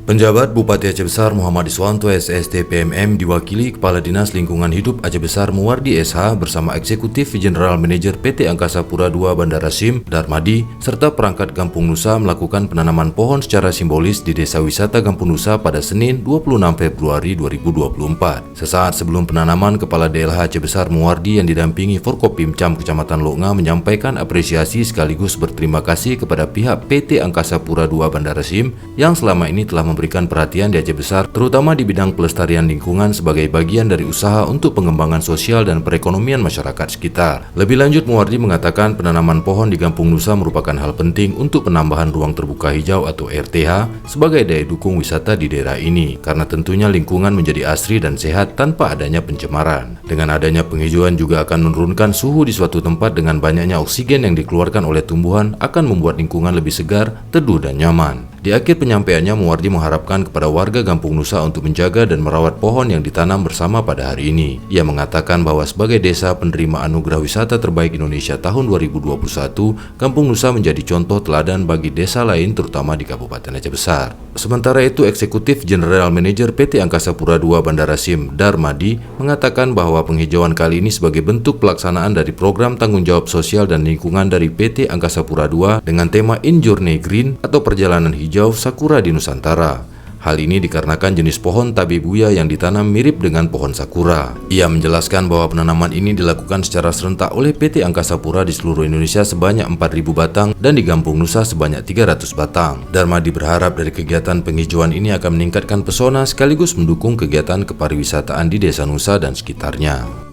Penjabat Bupati Aceh Besar Muhammad Iswanto SST PMM diwakili Kepala Dinas Lingkungan Hidup Aceh Besar Muwardi SH bersama Eksekutif General Manager PT Angkasa Pura II Bandara Sim Darmadi serta perangkat Gampung Nusa melakukan penanaman pohon secara simbolis di Desa Wisata Gampung Nusa pada Senin 26 Februari 2024. Sesaat sebelum penanaman, Kepala DLH Aceh Besar Muwardi yang didampingi Forkopimcam Kecamatan Longa menyampaikan apresiasi sekaligus berterima kasih kepada pihak PT Angkasa Pura II Bandara Sim yang selama ini telah memberikan perhatian di Aceh Besar, terutama di bidang pelestarian lingkungan sebagai bagian dari usaha untuk pengembangan sosial dan perekonomian masyarakat sekitar. Lebih lanjut, Muwardi mengatakan penanaman pohon di Gampung Nusa merupakan hal penting untuk penambahan ruang terbuka hijau atau RTH sebagai daya dukung wisata di daerah ini, karena tentunya lingkungan menjadi asri dan sehat tanpa adanya pencemaran. Dengan adanya penghijauan juga akan menurunkan suhu di suatu tempat dengan banyaknya oksigen yang dikeluarkan oleh tumbuhan akan membuat lingkungan lebih segar, teduh, dan nyaman. Di akhir penyampaiannya, Muwardi mengharapkan kepada warga Gampung Nusa untuk menjaga dan merawat pohon yang ditanam bersama pada hari ini. Ia mengatakan bahwa sebagai desa penerima anugerah wisata terbaik Indonesia tahun 2021, Gampung Nusa menjadi contoh teladan bagi desa lain terutama di Kabupaten Aceh Besar. Sementara itu, Eksekutif General Manager PT Angkasa Pura II Bandara Sim Darmadi mengatakan bahwa penghijauan kali ini sebagai bentuk pelaksanaan dari program tanggung jawab sosial dan lingkungan dari PT Angkasa Pura II dengan tema In Journey Green atau perjalanan hijau Sakura di Nusantara. Hal ini dikarenakan jenis pohon tabebuya yang ditanam mirip dengan pohon sakura. Ia menjelaskan bahwa penanaman ini dilakukan secara serentak oleh PT Angkasa Pura di seluruh Indonesia sebanyak 4.000 batang dan di Gampung Nusa sebanyak 300 batang. Darmadi berharap dari kegiatan penghijauan ini akan meningkatkan pesona sekaligus mendukung kegiatan kepariwisataan di Desa Nusa dan sekitarnya.